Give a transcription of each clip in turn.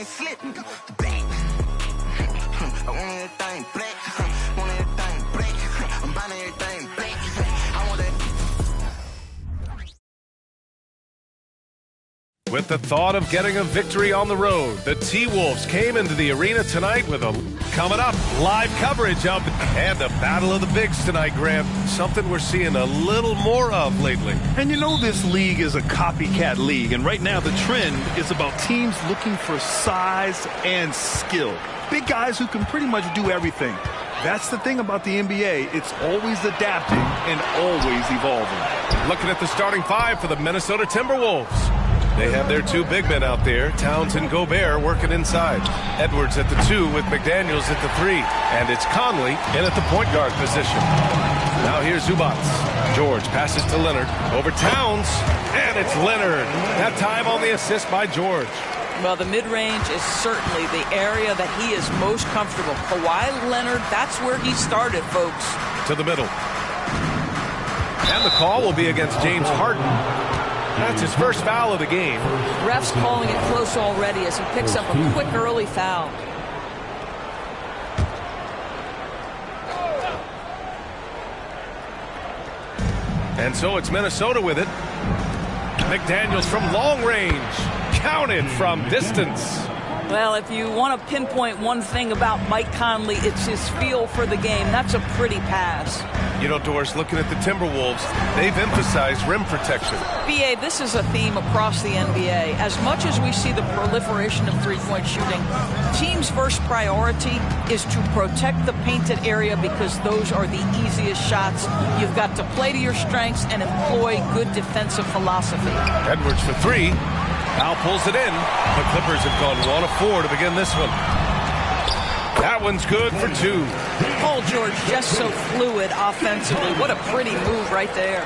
Slip. Bang. I want everything black. Want everything black. I'm buying everything black. I want that. With the thought of getting a victory on the road, the T-Wolves came into the arena tonight with coming up live coverage of and a battle of the bigs tonight, Grant. Something we're seeing a little more of lately. And you know this league is a copycat league, and right now the trend is about teams looking for size and skill. Big guys who can pretty much do everything. That's the thing about the NBA. It's always adapting and always evolving. Looking at the starting five for the Minnesota Timberwolves. They have their two big men out there, Towns and Gobert, working inside. Edwards at the 2 with McDaniels at the 3. And it's Conley in at the point guard position. Now here's Zubac. George passes to Leonard. Over Towns. And it's Leonard. That time on the assist by George. Well, the mid-range is certainly the area that he is most comfortable. Kawhi Leonard, that's where he started, folks. To the middle. And the call will be against James Harden. That's his first foul of the game. Ref's calling it close already as he picks up a quick early foul. And so it's Minnesota with it. McDaniels from long range. Counted from distance. Well, if you want to pinpoint one thing about Mike Conley, it's his feel for the game. That's a pretty pass. You know, Doris, looking at the Timberwolves, they've emphasized rim protection. B.A., this is a theme across the NBA. As much as we see the proliferation of three-point shooting, teams' first priority is to protect the painted area because those are the easiest shots. You've got to play to your strengths and employ good defensive philosophy. Edwards for 3. Now pulls it in. The Clippers have gone 1 of 4 to begin this one. That one's good for 2. Paul George just so fluid offensively. What a pretty move right there.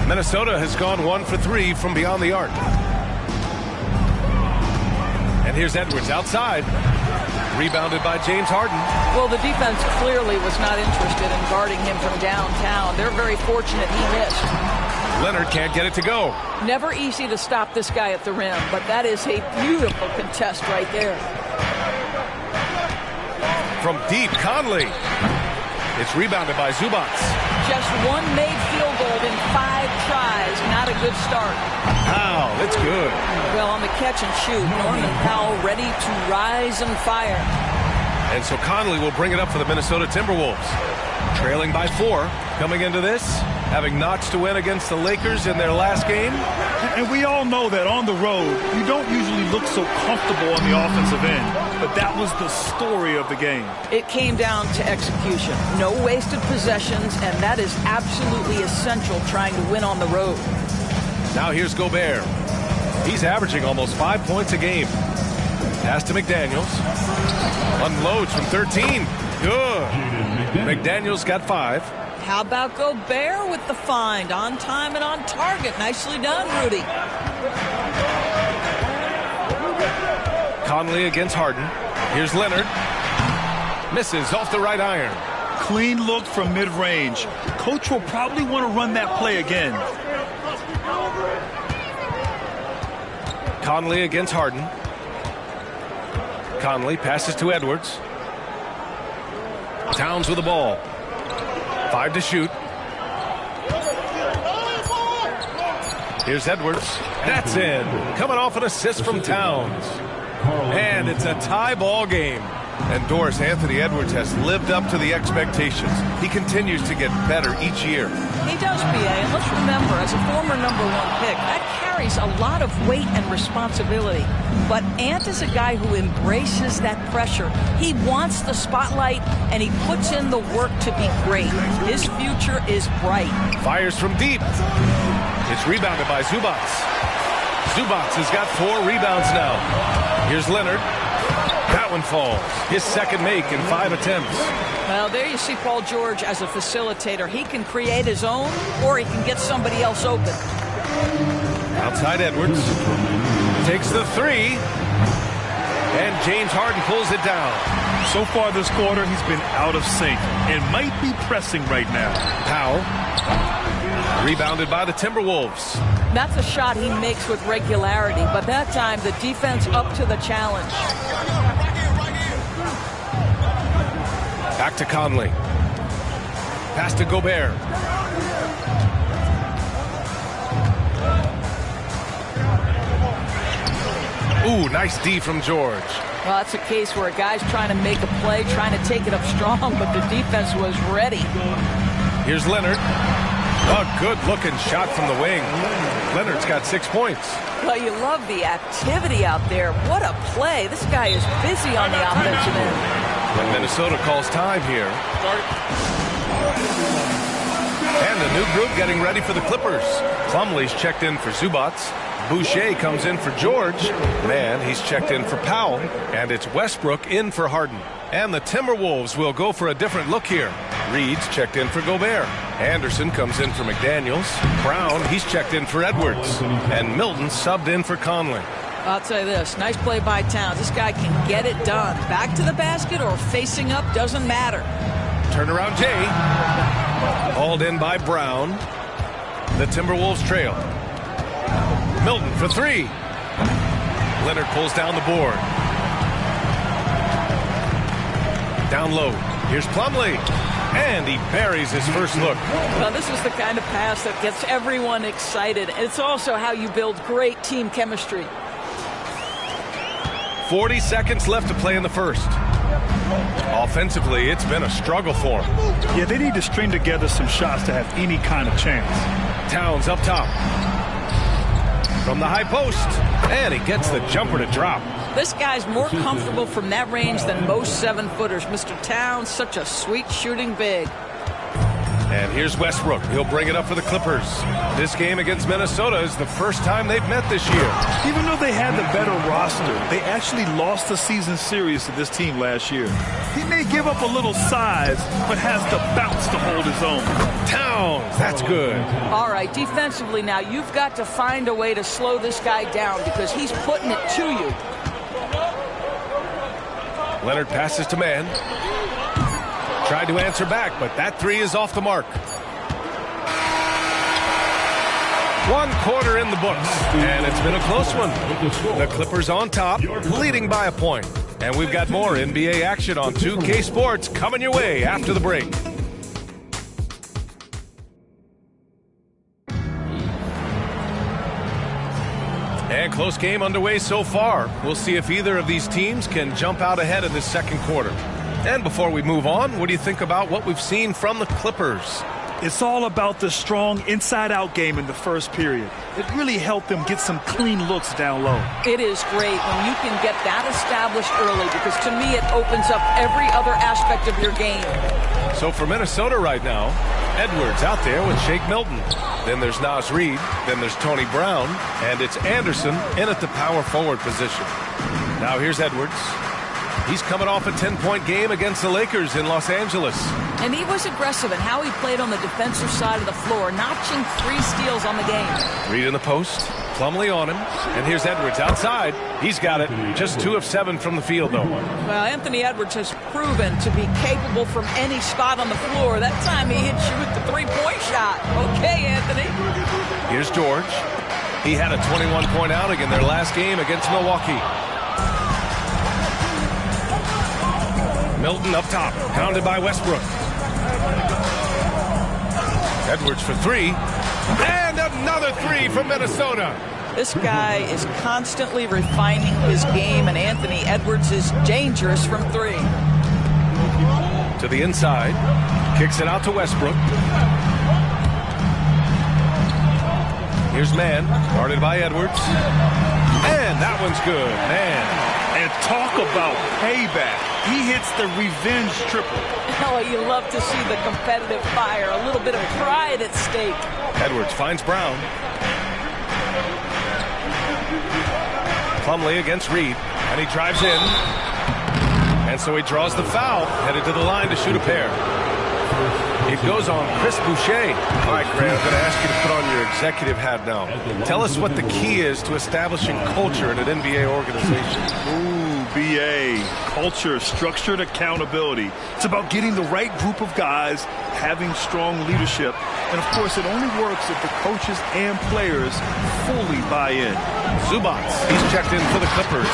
Minnesota has gone 1 for 3 from beyond the arc. And here's Edwards outside. Rebounded by James Harden. Well, the defense clearly was not interested in guarding him from downtown. They're very fortunate he missed. Leonard can't get it to go. Never easy to stop this guy at the rim, but that is a beautiful contest right there. From deep, Conley. It's rebounded by Zubac. Just one made field goal in 5 tries. Not a good start. Powell, it's good. Well, on the catch and shoot, Norman Powell ready to rise and fire. And so Conley will bring it up for the Minnesota Timberwolves. Trailing by 4 coming into this, having notched to win against the Lakers in their last game. And we all know that on the road, you don't usually look so comfortable on the offensive end. But that was the story of the game. It came down to execution. No wasted possessions, and that is absolutely essential trying to win on the road. Now here's Gobert. He's averaging almost 5 points a game. Pass to McDaniels. Unloads from 13. Good. McDaniels got 5. How about Gobert with the find? On time and on target. Nicely done, Rudy. Conley against Harden. Here's Leonard. Misses off the right iron. Clean look from mid-range. Coach will probably want to run that play again. Conley against Harden. Conley passes to Edwards. Towns with the ball. 5 to shoot. Here's Edwards. That's in. Coming off an assist from Towns. And it's a tie ball game. And Doris, Anthony Edwards has lived up to the expectations. He continues to get better each year. He does, B.A. And let's remember, as a former #1 pick, that carries a lot of weight and responsibility. But Ant is a guy who embraces that pressure. He wants the spotlight, and he puts in the work to be great. His future is bright. Fires from deep. It's rebounded by Zubac. Zubac has got 4 rebounds now. Here's Leonard. That one falls. His second make in 5 attempts. Well, there you see Paul George as a facilitator. He can create his own, or he can get somebody else open. Outside Edwards. Takes the 3. And James Harden pulls it down. So far this quarter, he's been out of sync and might be pressing right now. Powell. Rebounded by the Timberwolves. That's a shot he makes with regularity, but that time the defense up to the challenge. Back to Conley. Pass to Gobert. Ooh, nice D from George. Well, that's a case where a guy's trying to make a play, trying to take it up strong, but the defense was ready. Here's Leonard. A good-looking shot from the wing. Leonard's got 6 points. Well, you love the activity out there. What a play. This guy is busy on the offensive end. And Minnesota calls time here. And a new group getting ready for the Clippers. Plumlee's checked in for Zubats. Boucher comes in for George. Man, he's checked in for Powell. And it's Westbrook in for Harden. And the Timberwolves will go for a different look here. Reed's checked in for Gobert. Anderson comes in for McDaniels. Brown, he's checked in for Edwards. And Milton subbed in for Conley. I'll tell you this, nice play by Towns. This guy can get it done. Back to the basket or facing up, doesn't matter. Turnaround Jay. Hauled in by Brown. The Timberwolves trail. Milton for three. Leonard pulls down the board. Down low. Here's Plumlee. And he buries his first look. Well, this is the kind of pass that gets everyone excited. It's also how you build great team chemistry. 40 seconds left to play in the first. Offensively, it's been a struggle for him. Yeah, they need to string together some shots to have any kind of chance. Towns up top. From the high post. And he gets the jumper to drop. This guy's more comfortable from that range than most 7-footers. Mr. Towns, such a sweet shooting big. And here's Westbrook. He'll bring it up for the Clippers. This game against Minnesota is the first time they've met this year. Even though they had the better roster, they actually lost the season series to this team last year. He may give up a little size, but has the bounce to hold his own. Towns, that's good. All right, defensively now, you've got to find a way to slow this guy down because he's putting it to you. Leonard passes to Mann. Tried to answer back, but that three is off the mark. 1 quarter in the books, and it's been a close one. The Clippers on top, leading by a point. And we've got more NBA action on 2K Sports coming your way after the break. And close game underway so far. We'll see if either of these teams can jump out ahead in this second quarter. And before we move on, what do you think about what we've seen from the Clippers? It's all about the strong inside-out game in the first period. It really helped them get some clean looks down low. It is great when you can get that established early because to me it opens up every other aspect of your game. So for Minnesota right now, Edwards out there with Shake Milton. Then there's Naz Reid. Then there's Tony Brown. And it's Anderson in at the power forward position. Now here's Edwards. He's coming off a 10-point game against the Lakers in Los Angeles. And he was aggressive in how he played on the defensive side of the floor, notching 3 steals on the game. Reid in the post. Plumlee on him. And here's Edwards outside. He's got it. Just 2 of 7 from the field, though. Well, Anthony Edwards has proven to be capable from any spot on the floor. That time he hit you with the 3-point shot. Okay, Anthony. Here's George. He had a 21-point outing in their last game against Milwaukee. Milton up top, pounded by Westbrook. Edwards for 3. And another 3 from Minnesota. This guy is constantly refining his game, and Anthony Edwards is dangerous from 3. To the inside. Kicks it out to Westbrook. Here's Mann, guarded by Edwards. And that one's good. Man. And talk about payback. He hits the revenge triple. Oh, you love to see the competitive fire. A little bit of pride at stake. Edwards finds Brown. Plumlee against Reid. And he drives in. And so he draws the foul. Headed to the line to shoot a pair. It goes on Chris Boucher. All right, Grant, I'm going to ask you to put on your executive hat now. Tell us what the key is to establishing culture in an NBA organization. Ooh, BA. culture, structured accountability. It's about getting the right group of guys, having strong leadership. And, of course, it only works if the coaches and players fully buy in. Zubac, he's checked in for the Clippers.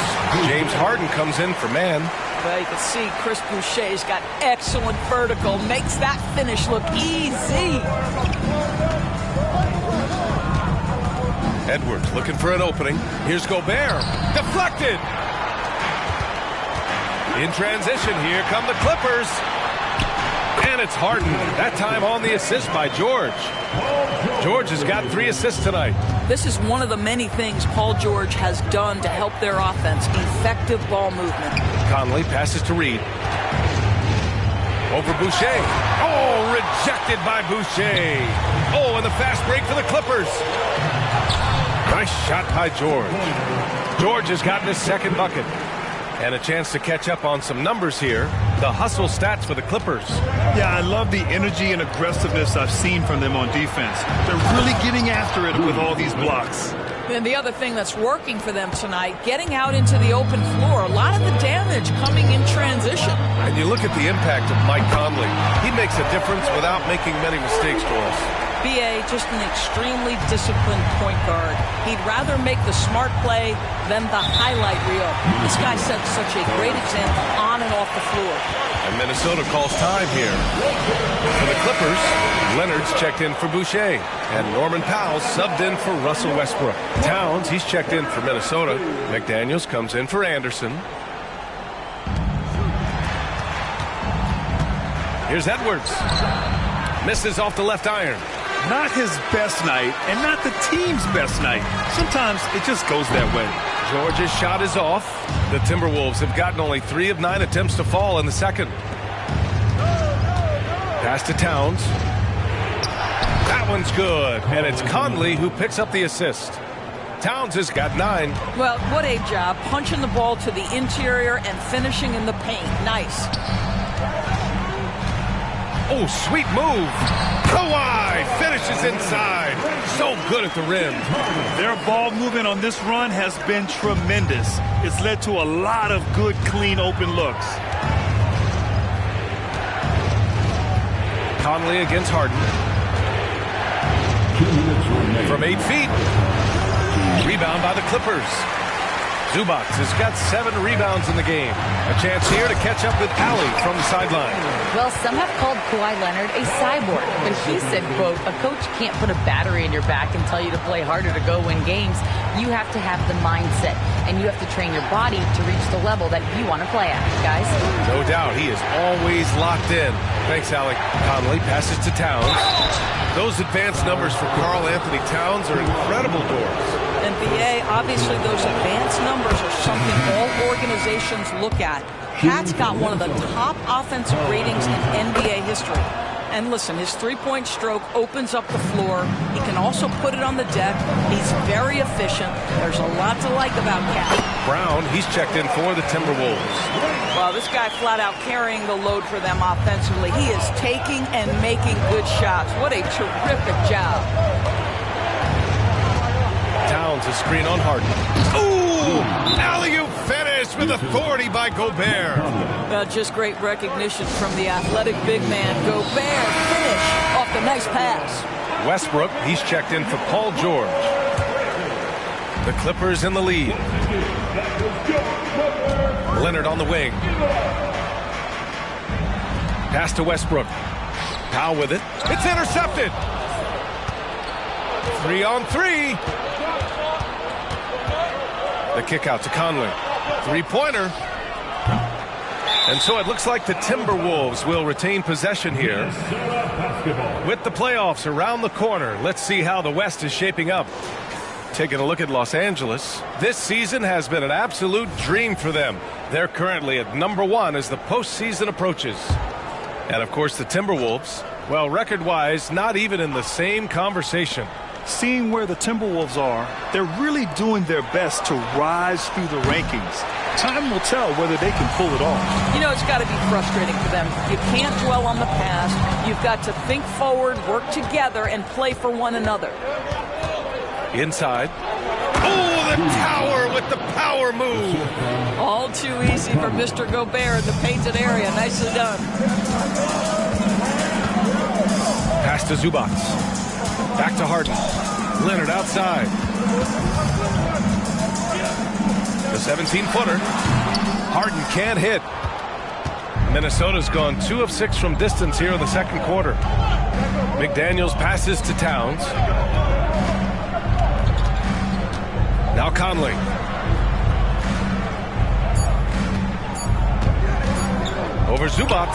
James Harden comes in for man. Well, you can see Chris Boucher's got excellent vertical. Makes that finish look easy. Edwards looking for an opening. Here's Gobert. Deflected. In transition, here come the Clippers. And it's Harden. That time on the assist by George. George has got 3 assists tonight. This is one of the many things Paul George has done to help their offense. Effective ball movement. Conley passes to Reed. Over Boucher. Oh, rejected by Boucher. Oh, and the fast break for the Clippers. Nice shot by George. George has gotten his second bucket. And a chance to catch up on some numbers here. The hustle stats for the Clippers. Yeah, I love the energy and aggressiveness I've seen from them on defense. They're really getting after it with all these blocks. And the other thing that's working for them tonight, getting out into the open floor. A lot of the damage coming in transition. And you look at the impact of Mike Conley. He makes a difference without making many mistakes for us. B.A. just an extremely disciplined point guard. He'd rather make the smart play than the highlight reel. This guy sets such a great example on and off the floor. And Minnesota calls time here. For the Clippers, Leonard's checked in for Boucher. And Norman Powell subbed in for Russell Westbrook. Towns, he's checked in for Minnesota. McDaniels comes in for Anderson. Here's Edwards. Misses off the left iron. Not his best night, and not the team's best night. Sometimes it just goes that way. George's shot is off. The Timberwolves have gotten only 3 of 9 attempts to fall in the second. Pass to Towns. That one's good, and it's Conley who picks up the assist. Towns has got 9. Well, what a job punching the ball to the interior and finishing in the paint. Nice. Oh, sweet move. Kawhi finishes inside. So good at the rim. Their ball movement on this run has been tremendous. It's led to a lot of good, clean, open looks. Conley against Harden. From 8 feet. Rebound by the Clippers. Zubac has got 7 rebounds in the game. A chance here to catch up with Allie from the sideline. Well, some have called Kawhi Leonard a cyborg, but he said, quote, a coach can't put a battery in your back and tell you to play harder to go win games. You have to have the mindset, and you have to train your body to reach the level that you want to play at, guys. No doubt, he is always locked in. Thanks, Alec. Conley passes to Towns. Those advanced numbers for Karl Anthony Towns are incredible doors. NBA, obviously those advanced numbers are something all organizations look at. Pat's got one of the top offensive ratings in NBA history. And listen, his three-point stroke opens up the floor. He can also put it on the deck. He's very efficient. There's a lot to like about Cat. Brown, he's checked in for the Timberwolves. Well, this guy flat out carrying the load for them offensively. He is taking and making good shots. What a terrific job. Towns, a screen on Harden. Ooh! Alley-oop finish with authority by Gobert. Just great recognition from the athletic big man. Gobert finish off the nice pass. Westbrook, he's checked in for Paul George. The Clippers in the lead. Leonard on the wing. Pass to Westbrook. Powell with it. It's intercepted. 3-on-3. The kick out to Conley. Three-pointer. And so it looks like the Timberwolves will retain possession here. With the playoffs around the corner, let's see how the West is shaping up. Taking a look at Los Angeles, this season has been an absolute dream for them. They're currently at #1 as the postseason approaches. And of course the Timberwolves, well, record-wise, not even in the same conversation. Seeing where the Timberwolves are, they're really doing their best to rise through the rankings. Time will tell whether they can pull it off. You know, it's got to be frustrating for them. You can't dwell on the past. You've got to think forward, work together, and play for one another. Inside. Oh, the tower with the power move. All too easy for Mr. Gobert in the painted area. Nicely done. Pass to Zubac. Back to Harden. Leonard outside. The 17-footer. Harden can't hit. Minnesota's gone 2 of 6 from distance here in the second quarter. McDaniels passes to Towns. Now Conley. Over Zubac.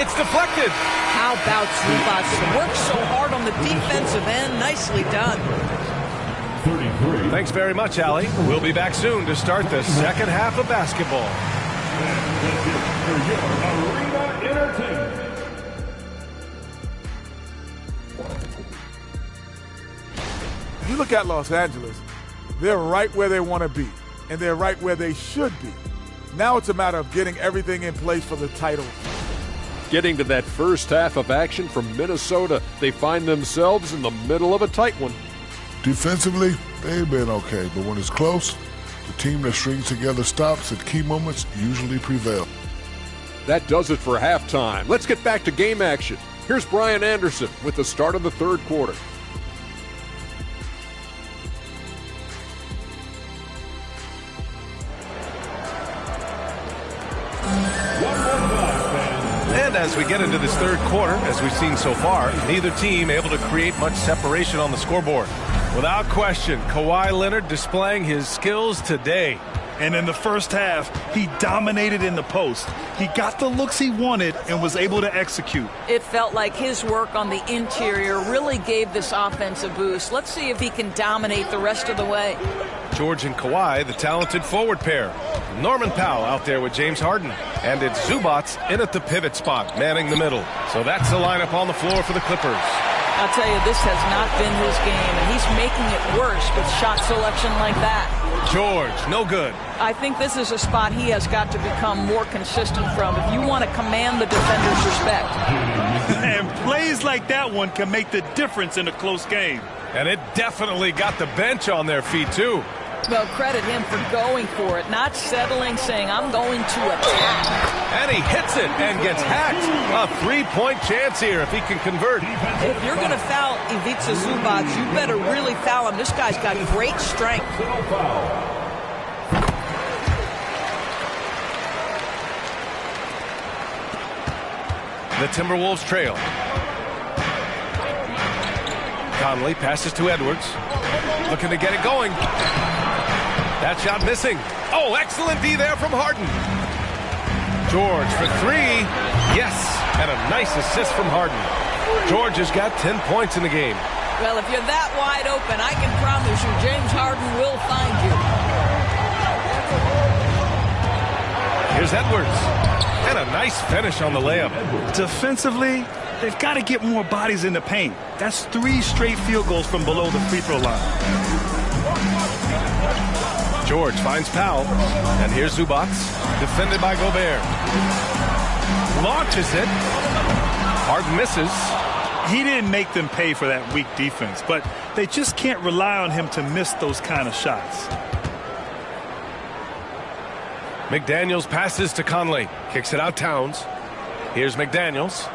It's deflected. How about Zubac? Worked so hard on the defensive end. Nicely done. Thanks very much, Allie. We'll be back soon to start the second half of basketball. If you look at Los Angeles, they're right where they want to be, and they're right where they should be. Now it's a matter of getting everything in place for the title. Getting to that first half of action from Minnesota, they find themselves in the middle of a tight one. Defensively, they've been okay, but when it's close, the team that strings together stops at key moments usually prevail. That does it for halftime. Let's get back to game action. Here's Brian Anderson with the start of the third quarter. And as we get into this third quarter, as we've seen so far, neither team able to create much separation on the scoreboard. Without question, Kawhi Leonard displaying his skills today. And in the first half, he dominated in the post. He got the looks he wanted and was able to execute. It felt like his work on the interior really gave this offense a boost. Let's see if he can dominate the rest of the way. George and Kawhi, the talented forward pair. Norman Powell out there with James Harden. And it's Zubac in at the pivot spot, manning the middle. So that's the lineup on the floor for the Clippers. I'll tell you, this has not been his game, and he's making it worse with shot selection like that. George, no good. I think this is a spot he has got to become more consistent from if you want to command the defender's respect. And plays like that one can make the difference in a close game. And it definitely got the bench on their feet, too. Well, credit him for going for it, not settling, saying, I'm going to attack. And he hits it and gets hacked. A three-point chance here if he can convert. If you're going to foul Ivica Zubac, you better really foul him. This guy's got great strength. The Timberwolves trail. Conley passes to Edwards. Looking to get it going. That shot missing. Oh, excellent D there from Harden. George for three. Yes, and a nice assist from Harden. George has got 10 points in the game. Well, if you're that wide open, I can promise you James Harden will find you. Here's Edwards. And a nice finish on the layup. Defensively, they've got to get more bodies in the paint. That's 3 straight field goals from below the free throw line. George finds Powell. And here's Zubac, defended by Gobert. Launches it. Harden misses. He didn't make them pay for that weak defense, but they just can't rely on him to miss those kind of shots. McDaniels passes to Conley. Kicks it out Towns. Here's McDaniels.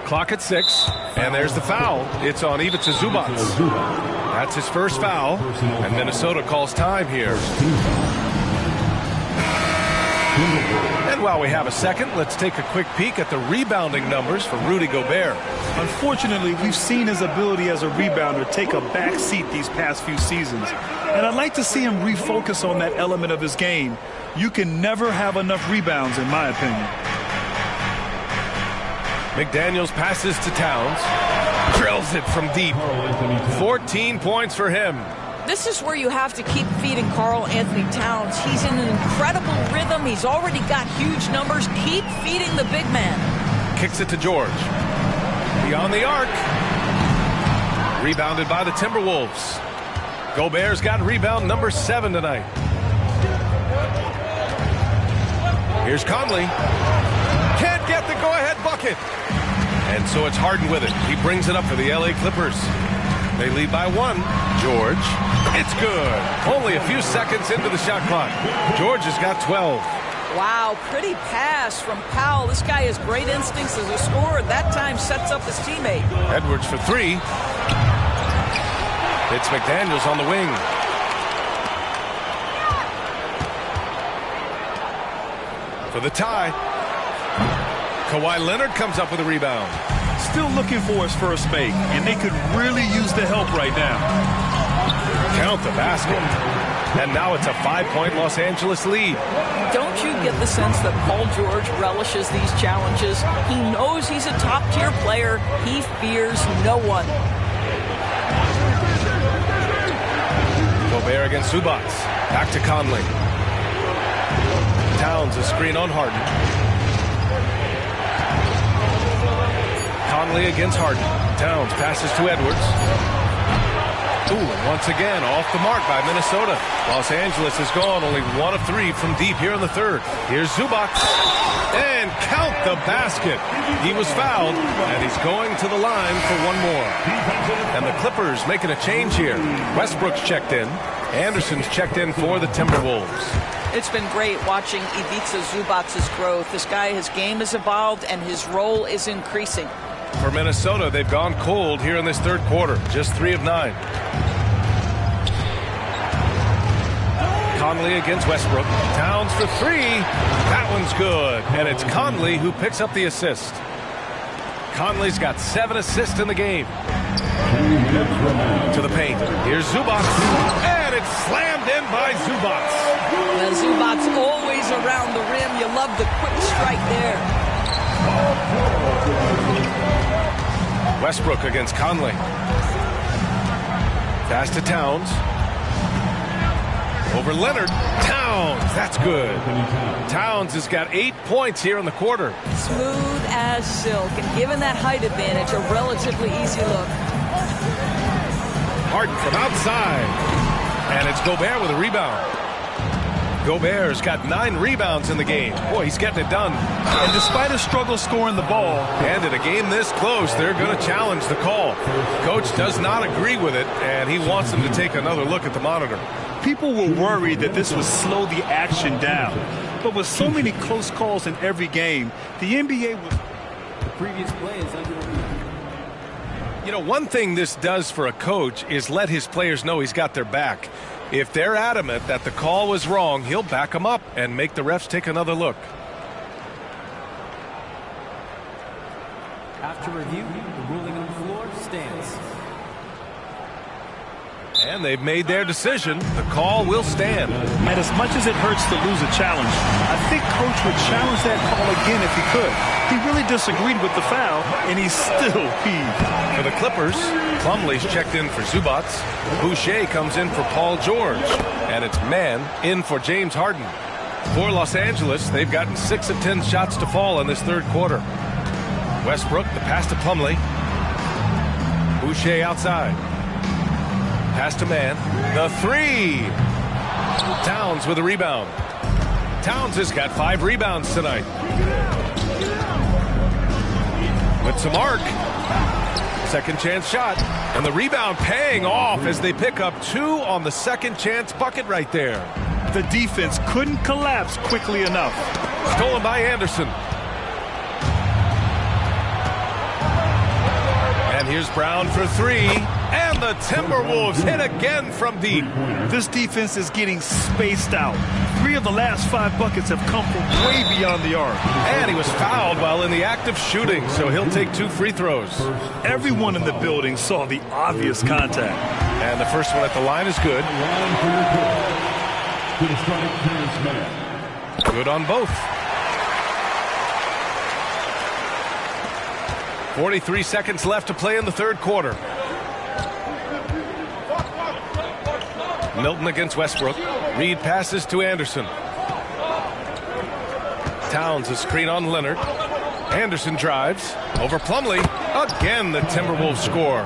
Clock at 6. And there's the foul. It's on Ivica Zubac. That's his first foul. And Minnesota calls time here. And while we have a second, let's take a quick peek at the rebounding numbers for Rudy Gobert. Unfortunately, we've seen his ability as a rebounder take a back seat these past few seasons. And I'd like to see him refocus on that element of his game. You can never have enough rebounds, in my opinion. McDaniels passes to Towns. Drills it from deep. 14 points for him. This is where you have to keep feeding Karl Anthony Towns. He's in an incredible rhythm. He's already got huge numbers. Keep feeding the big man. Kicks it to George. Beyond the arc. Rebounded by the Timberwolves. Gobert's got rebound number 7 tonight. Here's Conley. Can't get the go-ahead bucket. And so it's Harden with it. He brings it up for the LA Clippers. They lead by 1. George. It's good. Only a few seconds into the shot clock. George has got 12. Wow, pretty pass from Powell. This guy has great instincts as a scorer. That time sets up his teammate. Edwards for three. It's McDaniels on the wing. For the tie. Kawhi Leonard comes up with a rebound. Still looking for his first make, and they could really use the help right now. Count the basket. And now it's a 5-point Los Angeles lead. Don't you get the sense that Paul George relishes these challenges? He knows he's a top-tier player. He fears no one. Gobert against Zubac. Back to Conley. Towns a screen on Harden. Conley against Harden. Towns passes to Edwards. Ooh, and once again, off the mark by Minnesota. Los Angeles has gone only 1 of 3 from deep here in the third. Here's Zubac. And count the basket. He was fouled, and he's going to the line for one more. And the Clippers making a change here. Westbrook's checked in. Anderson's checked in for the Timberwolves. It's been great watching Ivica Zubac's growth. This guy, his game has evolved, and his role is increasing. For Minnesota, they've gone cold here in this third quarter. Just 3 of 9. Conley against Westbrook. Towns for 3. That one's good. And it's Conley who picks up the assist. Conley's got 7 assists in the game. To the paint. Here's Zubac. And it's slammed in by Zubac. Well, Zubac's always around the rim. You love the quick strike there. Westbrook against Conley. Pass to Towns. Over Leonard. Towns. That's good. Towns has got 8 points here in the quarter. Smooth as silk. And given that height advantage, a relatively easy look. Harden from outside. And it's Gobert with a rebound. Gobert's got 9 rebounds in the game. Boy, he's getting it done. And despite a struggle scoring the ball, and in a game this close, they're going to challenge the call. Coach does not agree with it, and he wants them to take another look at the monitor. people were worried that this would slow the action down. But with so many close calls in every game, the NBA was... The previous play is under review. You know, one thing this does for a coach is let his players know he's got their back. If they're adamant that the call was wrong, he'll back them up and make the refs take another look. After review, the ruling on the floor stands. And they've made their decision. The call will stand. And as much as it hurts to lose a challenge, I think Coach would challenge that call again if he could. He really disagreed with the foul, and he's still peeved. For the Clippers, Plumlee's checked in for Zubac. Boucher comes in for Paul George. And it's Mann in for James Harden. For Los Angeles, they've gotten 6 of 10 shots to fall in this third quarter. Westbrook, the pass to Plumlee. Boucher outside. Pass to Mann. The three. Towns with a rebound. Towns has got 5 rebounds tonight. With some arc. Second chance shot. And the rebound paying off as they pick up 2 on the second chance bucket right there. The defense couldn't collapse quickly enough. Stolen by Anderson. And here's Brown for 3. And the Timberwolves hit again from deep. This defense is getting spaced out. 3 of the last 5 buckets have come from way beyond the arc. And he was fouled while in the act of shooting, so he'll take 2 free throws. Everyone in the building saw the obvious contact. And the first one at the line is good. Good on both. 43 seconds left to play in the third quarter. Milton against Westbrook. Reed passes to Anderson. Towns a screen on Leonard. Anderson drives over Plumlee. Again, the Timberwolves score.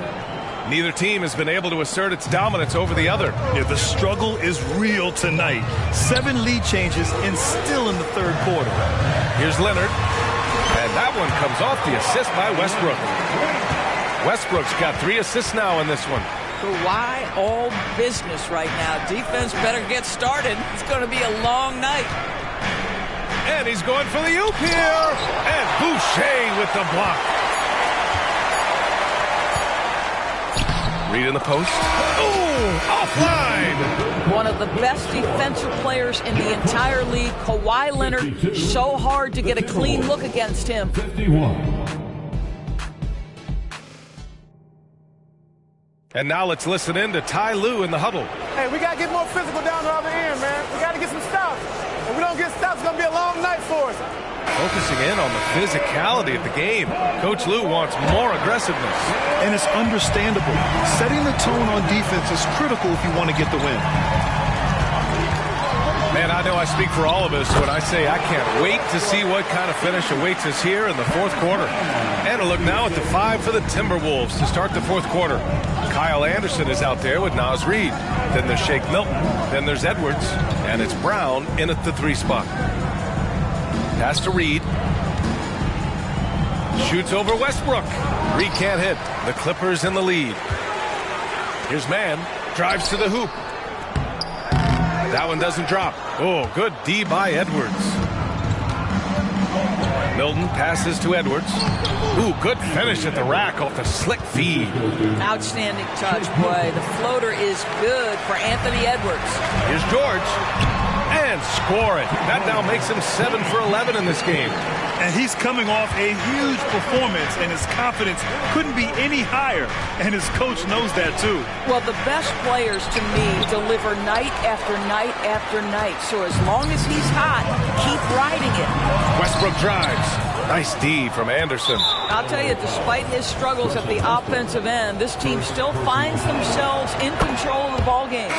Neither team has been able to assert its dominance over the other. Yeah, the struggle is real tonight. 7 lead changes and still in the third quarter. Here's Leonard. And that one comes off the assist by Westbrook. Westbrook's got 3 assists now in this one. Kawhi all business right now. Defense better get started. It's going to be a long night. And he's going for the oop here. And Boucher with the block. Reed in the post. Ooh, offline. One of the best defensive players in the entire league, Kawhi Leonard. So hard to get a clean look against him. 51. And now let's listen in to Ty Lue in the huddle. Hey, we got to get more physical down the other end, man. We got to get some stops. If we don't get stops, it's going to be a long night for us. Focusing in on the physicality of the game. Coach Lue wants more aggressiveness. And it's understandable. Setting the tone on defense is critical if you want to get the win. Man, I know I speak for all of us when I say I can't wait to see what kind of finish awaits us here in the fourth quarter. And a look now at the 5 for the Timberwolves to start the fourth quarter. Kyle Anderson is out there with Naz Reid. Then there's Shake Milton. Then there's Edwards. And it's Brown in at the 3 spot. Pass to Reed. Shoots over Westbrook. Reed can't hit. The Clippers in the lead. Here's Mann. Drives to the hoop. That one doesn't drop. Oh, good D by Edwards. Milton passes to Edwards. Ooh, good finish at the rack off the slick feed. Outstanding touch, boy. The floater is good for Anthony Edwards. Here's George. And score it. That now makes him 7 for 11 in this game. And he's coming off a huge performance, and his confidence couldn't be any higher. And his coach knows that, too. Well, the best players, to me, deliver night after night after night. So as long as he's hot, keep riding it. Westbrook drives. Nice D from Anderson. I'll tell you, despite his struggles at the offensive end, this team still finds themselves in control of the ballgame.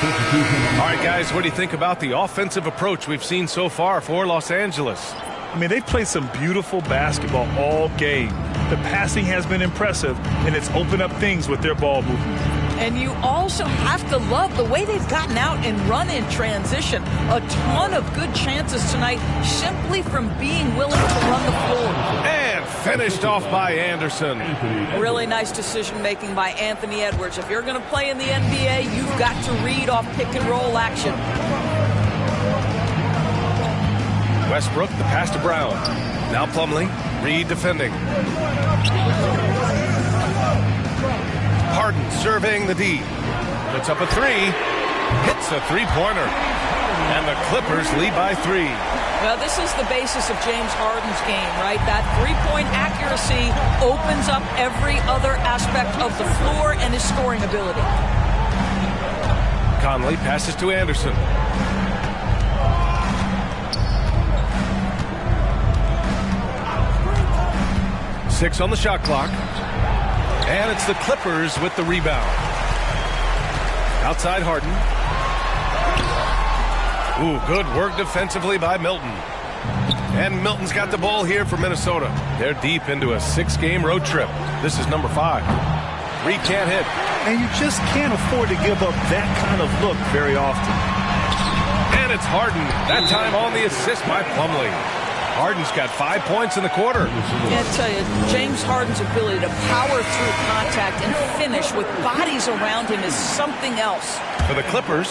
All right, guys, what do you think about the offensive approach we've seen so far for Los Angeles? I mean, they've played some beautiful basketball all game. The passing has been impressive, and it's opened up things with their ball movement. And you also have to love the way they've gotten out and run in transition. A ton of good chances tonight simply from being willing to run the floor. And finished off by Anderson. Really nice decision-making by Anthony Edwards. If you're going to play in the NBA, you've got to read off pick-and-roll action. Westbrook, the pass to Brown. Now Plumlee, Reed defending. Harden serving the D. Puts up a 3. Hits a three-pointer. And the Clippers lead by 3. Well, this is the basis of James Harden's game, right? That three-point accuracy opens up every other aspect of the floor and his scoring ability. Conley passes to Anderson. Six on the shot clock. And it's the Clippers with the rebound. Outside Harden. Ooh, good work defensively by Milton. And Milton's got the ball here for Minnesota. They're deep into a 6-game road trip. This is number 5. Reed can't hit. And you just can't afford to give up that kind of look very often. And it's Harden. That time on the assist by Plumlee. Harden's got 5 points in the quarter. Yeah, I tell you, James Harden's ability to power through contact and finish with bodies around him is something else. For the Clippers,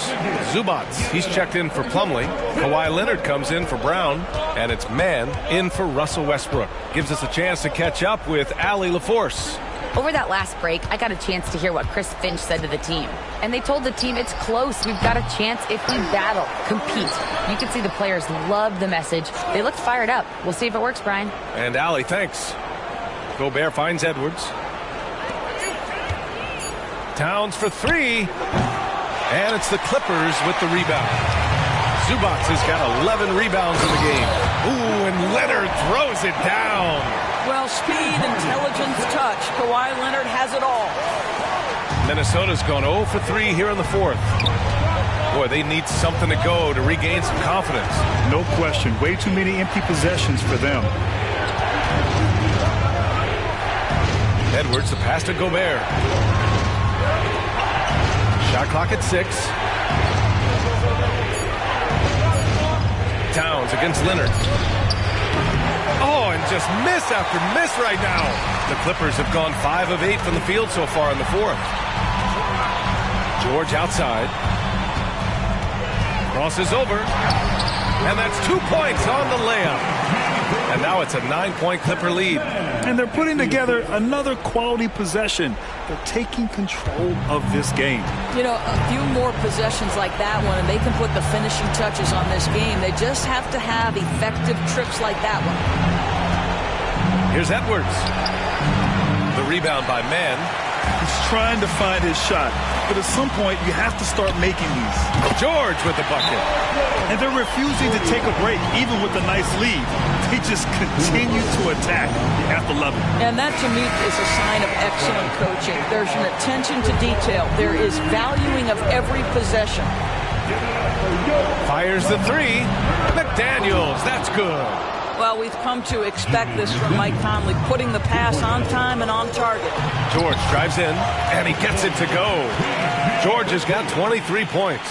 Zubac. He's checked in for Plumlee. Kawhi Leonard comes in for Brown. And it's Mann in for Russell Westbrook. Gives us a chance to catch up with Allie LaForce. Over that last break, I got a chance to hear what Chris Finch said to the team. And they told the team it's close. We've got a chance if we battle, compete. You can see the players love the message. They looked fired up. We'll see if it works, Brian. And Allie, thanks. Gobert finds Edwards. Towns for 3. And it's the Clippers with the rebound. Zubac has got 11 rebounds in the game. Ooh, and Leonard throws it down. Well, speed, intelligence, touch. Kawhi Leonard has it all. Minnesota's gone 0 for 3 here in the fourth. Boy, they need something to go to regain some confidence. No question. Way too many empty possessions for them. Edwards, the pass to Gobert. Shot clock at 6. Towns against Leonard. Oh, and just miss after miss right now. The Clippers have gone 5 of 8 from the field so far in the fourth. George outside. Crosses over. And that's 2 points on the layup. And now it's a 9-point Clipper lead. And they're putting together another quality possession. They're taking control of this game. You know, a few more possessions like that one, and they can put the finishing touches on this game. They just have to have effective trips like that one. Here's Edwards. The rebound by Mann. He's trying to find his shot, but at some point you have to start making these. George with the bucket. And they're refusing to take a break, even with a nice lead. They just continue to attack. You have to love it. And that, to me, is a sign of excellent coaching. There's an attention to detail. There is valuing of every possession. Fires the three. McDaniels, that's good. Well, we've come to expect this from Mike Conley, putting the pass on time and on target. George drives in, and he gets it to go. George has got 23 points.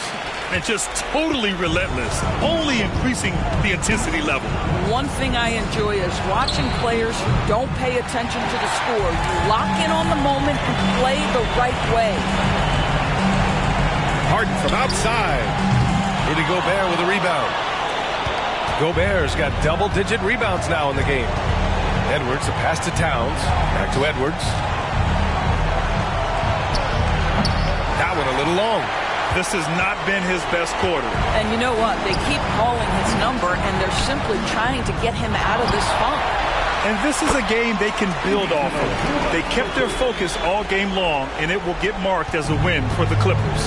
And just totally relentless, only increasing the intensity level. One thing I enjoy is watching players who don't pay attention to the score. You lock in on the moment and play the right way. Harden from outside. Rudy Gobert with a rebound. Gobert's got double-digit rebounds now in the game. Edwards, a pass to Towns. Back to Edwards. That one a little long. This has not been his best quarter. And you know what? They keep calling his number, and they're simply trying to get him out of this funk. And this is a game they can build off of. They kept their focus all game long, and it will get marked as a win for the Clippers.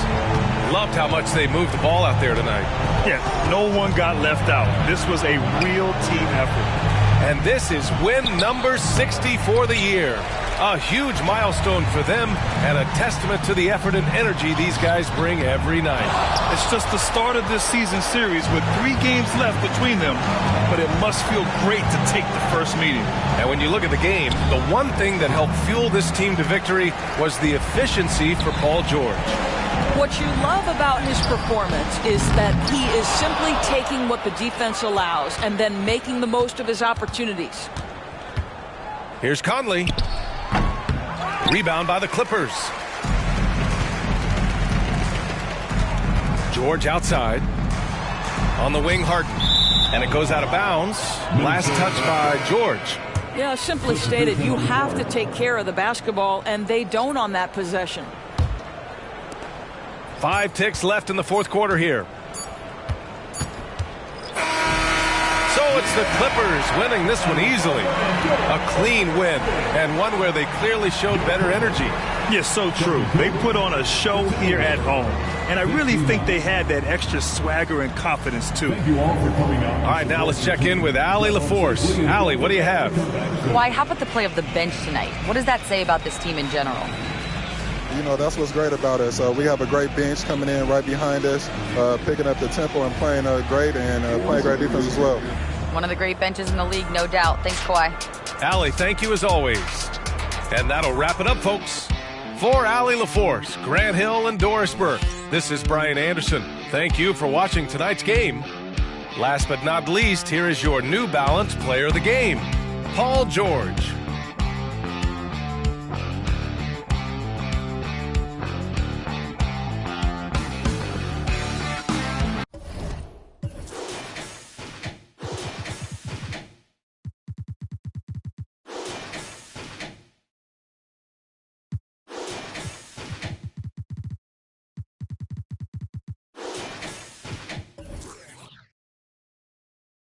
Loved how much they moved the ball out there tonight. Yeah, no one got left out. This was a real team effort. And this is win number 60 for the year. A huge milestone for them and a testament to the effort and energy these guys bring every night. It's just the start of this season series with 3 games left between them, but it must feel great to take the first meeting. And when you look at the game, the one thing that helped fuel this team to victory was the efficiency for Paul George. What you love about his performance is that he is simply taking what the defense allows and then making the most of his opportunities. Here's Conley. Rebound by the Clippers. George outside. On the wing, Harden. And it goes out of bounds. Last touch by George. Yeah, simply stated, you have to take care of the basketball, and they don't on that possession. 5 ticks left in the fourth quarter here. So it's the Clippers winning this one easily. A clean win, and one where they clearly showed better energy. Yes, so true. They put on a show here at home, and I really think they had that extra swagger and confidence, too. Thank you all for coming out. All right, now let's check in with Allie LaForce. Allie, what do you have? Why, how about the play of the bench tonight? What does that say about this team in general? You know, that's what's great about us. We have a great bench coming in right behind us, picking up the tempo and playing great and playing great defense as well. One of the great benches in the league, no doubt. Thanks, Kawhi. Allie, thank you as always. And that'll wrap it up, folks. For Allie LaForce, Grant Hill, and Doris Burke, this is Brian Anderson. Thank you for watching tonight's game. Last but not least, here is your New Balance Player of the Game, Paul George.